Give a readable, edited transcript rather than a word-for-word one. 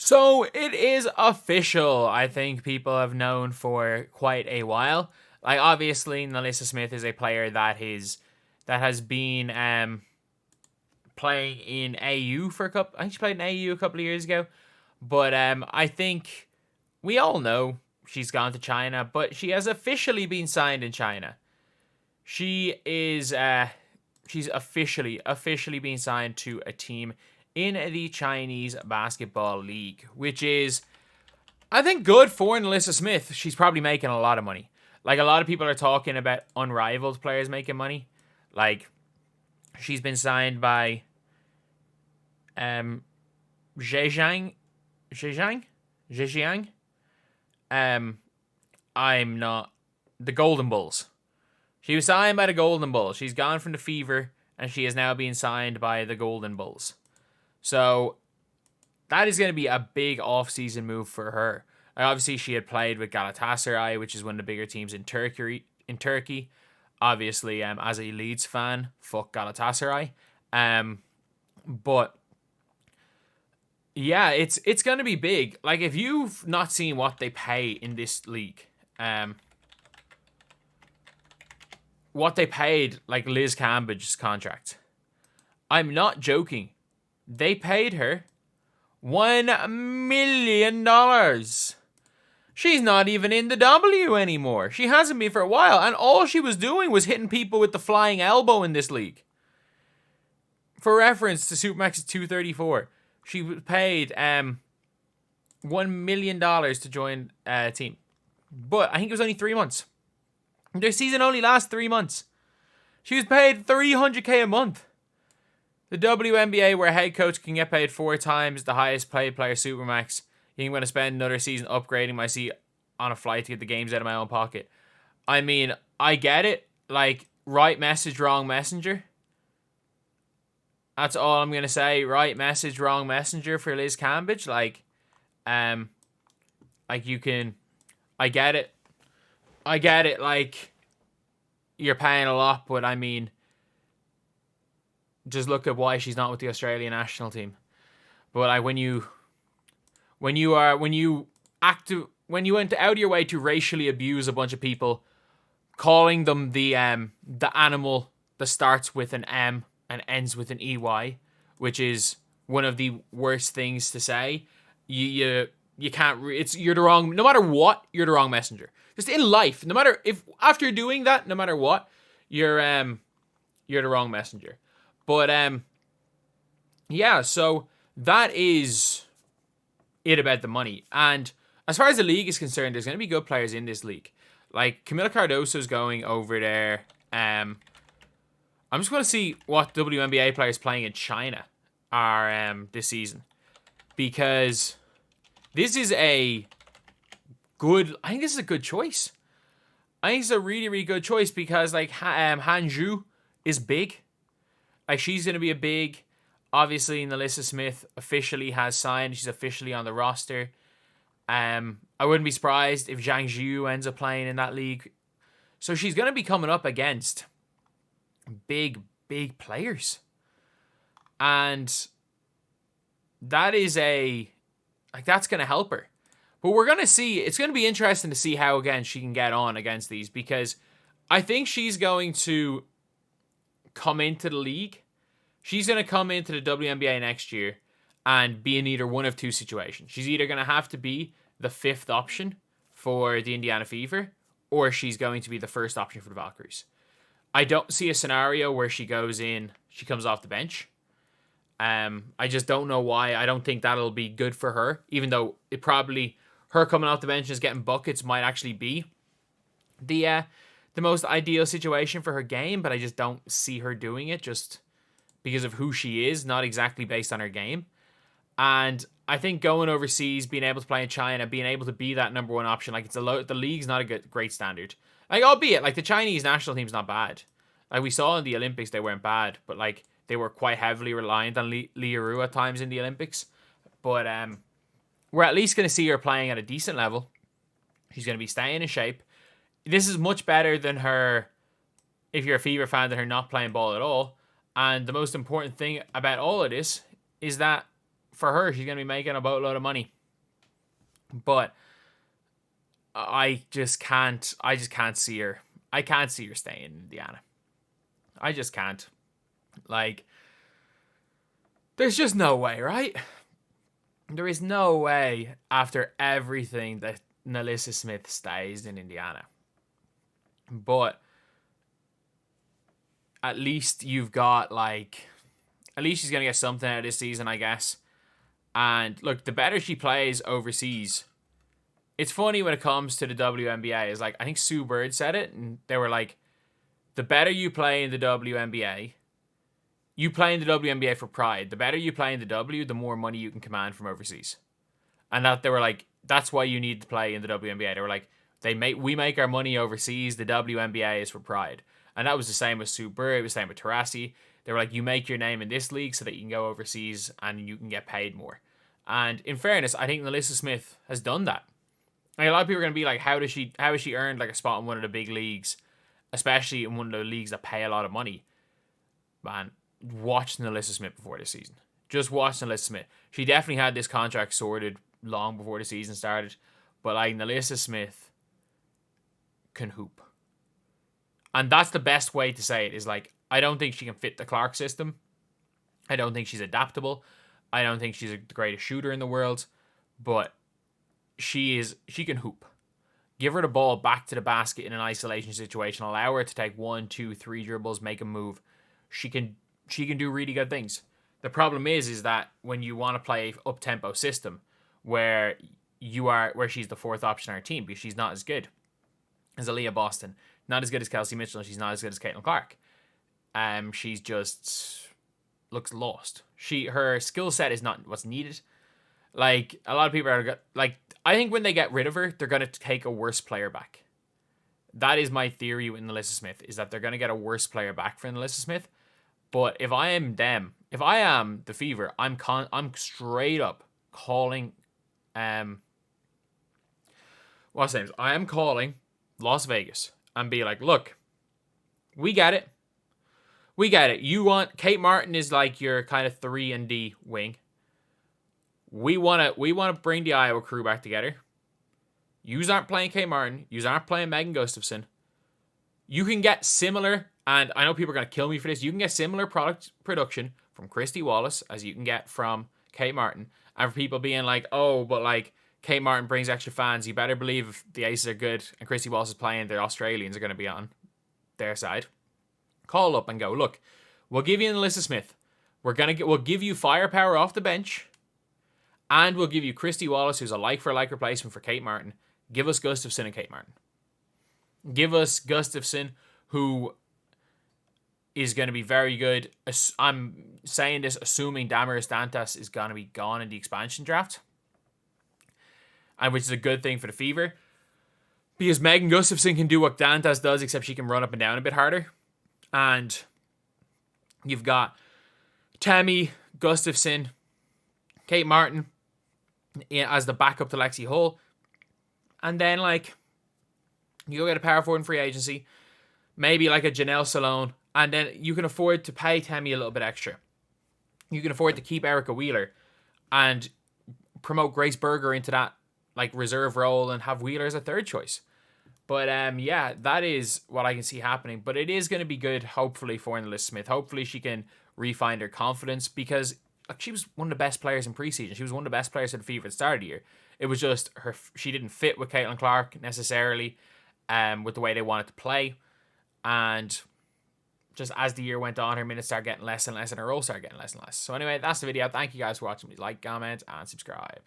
So it is official. I think people have known for quite a while. Like obviously, Nelissa Smith is a player that has been playing in AU for a couple. I think she played in AU a couple of years ago. But I think we all know she's gone to China, but she has officially been signed in China. She is she's officially been signed to a team in the Chinese Basketball League, which is, I think, good for Nelissa Smith. She's probably making a lot of money. Like, a lot of people are talking about unrivaled players making money. Like, she's been signed by Zhejiang. I'm not the Golden Bulls. She was signed by the Golden Bulls. She's gone from the Fever, and she is now being signed by the Golden Bulls. So that is going to be a big off-season move for her. Obviously, she had played with Galatasaray, which is one of the bigger teams in Turkey. Obviously, as a Leeds fan, fuck Galatasaray. But yeah, it's going to be big. Like, if you've not seen what they pay in this league, what they paid, like, Liz Cambage's contract, I'm not joking. They paid her $1 million. She's not even in the W anymore. She hasn't been for a while, and all she was doing was hitting people with the flying elbow in this league. For reference to Supermax's 234, she was paid $1 million to join a team. But I think it was only 3 months. Their season only lasts 3 months. She was paid $300K a month. The WNBA, where a head coach can get paid 4 times the highest paid player Supermax, I'm going to spend another season upgrading my seat on a flight to get the games out of my own pocket. I mean, I get it. Like, right message, wrong messenger. That's all I'm going to say. Right message, wrong messenger for Liz Cambage. Like you can... I get it. Like, you're paying a lot, but I mean, just look at why she's not with the Australian national team. But like, when you went out of your way to racially abuse a bunch of people, calling them the animal that starts with an M and ends with an EY, which is one of the worst things to say, you can't. You're the wrong. No matter what, you're the wrong messenger. Just in life, no matter if after doing that, no matter what, you're the wrong messenger. But yeah, so that is it about the money. And as far as the league is concerned, there's going to be good players in this league. Like, Camila Cardoso's going over there. I'm just going to see what WNBA players playing in China are this season, because this is a good... I think this is a good choice. I think it's a really, really good choice because, like, Hanju is big. Like, she's going to be a big... Obviously, Nelissa Smith officially has signed. She's officially on the roster. I wouldn't be surprised if Zhang Zhu ends up playing in that league. So she's going to be coming up against big, big players. And that is that's going to help her. But we're going to see, it's going to be interesting to see how, again, she can get on against these, because I think she's going to come into the league. She's going to come into the WNBA next year and be in either one of two situations. She's either going to have to be the 5th option for the Indiana Fever, or she's going to be the 1st option for the Valkyries. I don't see a scenario where she goes in, she comes off the bench. I just don't know why. I don't think that'll be good for her, even though it probably, her coming off the bench and getting buckets might actually be the most ideal situation for her game, but I just don't see her doing it just because of who she is, not exactly based on her game. And I think going overseas, being able to play in China, being able to be that number 1 option, like, the league's not a great standard. Like, albeit, like, the Chinese national team's not bad. Like, we saw in the Olympics, they weren't bad, but, like, they were quite heavily reliant on Li Ru at times in the Olympics. But we're at least going to see her playing at a decent level. She's going to be staying in shape. This is much better than her, if you're a Fever fan, than her not playing ball at all. And the most important thing about all of this is that for her, she's going to be making a boatload of money. But I just can't see her. I can't see her staying in Indiana. I just can't. Like, there's just no way, right? There is no way after everything that Nelissa Smith stays in Indiana. But at least you've got, like, at least she's going to get something out of this season, I guess. And look, the better she plays overseas, it's funny when it comes to the WNBA. Is like, I think Sue Bird said it, and they were like, the better you play in the WNBA, you play in the WNBA for pride. The better you play in the W, the more money you can command from overseas. And that they were like, that's why you need to play in the WNBA. They were like, we make our money overseas. The WNBA is for pride. And that was the same with Sue Bird. It was the same with Taurasi. They were like, you make your name in this league so that you can go overseas and you can get paid more. And in fairness, I think Nelissa Smith has done that. Like, a lot of people are going to be like, how has she earned like a spot in one of the big leagues, especially in one of the leagues that pay a lot of money? Man, watch Nelissa Smith before this season. Just watch Nelissa Smith. She definitely had this contract sorted long before the season started. But like, Nelissa Smith can hoop. And that's the best way to say it, is like, I don't think she can fit the Clark system. I don't think she's adaptable. I don't think she's the greatest shooter in the world. But she can hoop. Give her the ball back to the basket in an isolation situation. Allow her to take 1, 2, 3 dribbles, make a move. She can do really good things. The problem is that when you want to play up-tempo system where she's the fourth option on her team, because she's not as good as Aaliyah Boston, not as good as Kelsey Mitchell, and she's not as good as Caitlin Clark. She's just looks lost. Her skill set is not what's needed. Like, a lot of people are like, I think when they get rid of her, they're going to take a worse player back. That is my theory with Nelissa Smith, is that they're going to get a worse player back for Nelissa Smith. But if I am them, if I am the Fever, I'm straight up calling what's the names? I am calling Las Vegas and be like, look, we get it. We get it. You want Kate Martin is like your kind of 3-and-D wing. We want to bring the Iowa crew back together. Yous aren't playing Kate Martin. Yous aren't playing Megan Gustafson. You can get similar, and I know people are going to kill me for this, you can get similar production from Christy Wallace as you can get from Kate Martin. And for people being like, oh, but like, Kate Martin brings extra fans, you better believe if the Aces are good and Christy Wallace is playing, the Australians are going to be on their side. Call up and go, look, we'll give you Nelissa Smith. We'll give you firepower off the bench, and we'll give you Christy Wallace, who's a like-for-like replacement for Kate Martin. Give us Gustafson and Kate Martin. Give us Gustafson, who is going to be very good. I'm saying this assuming Damaris Dantas is going to be gone in the expansion draft, and which is a good thing for the Fever, because Megan Gustafson can do what Dantas does, except she can run up and down a bit harder. And you've got Tammy, Gustafson, Kate Martin as the backup to Lexi Hull. And then, like, you go get a power forward in free agency, maybe like a Janelle Salone, and then you can afford to pay Tammy a little bit extra. You can afford to keep Erica Wheeler and promote Grace Berger into that, like, reserve role and have Wheeler as a third choice. But yeah, that is what I can see happening. But it is going to be good, hopefully, for Nelissa Smith. Hopefully she can re-find her confidence, because she was one of the best players in preseason. She was one of the best players at the Fever at the start of the year. It was just she didn't fit with Caitlin Clark necessarily, with the way they wanted to play. And just as the year went on, her minutes started getting less and less, and her roles started getting less and less. So anyway, that's the video. Thank you guys for watching. Please like, comment, and subscribe.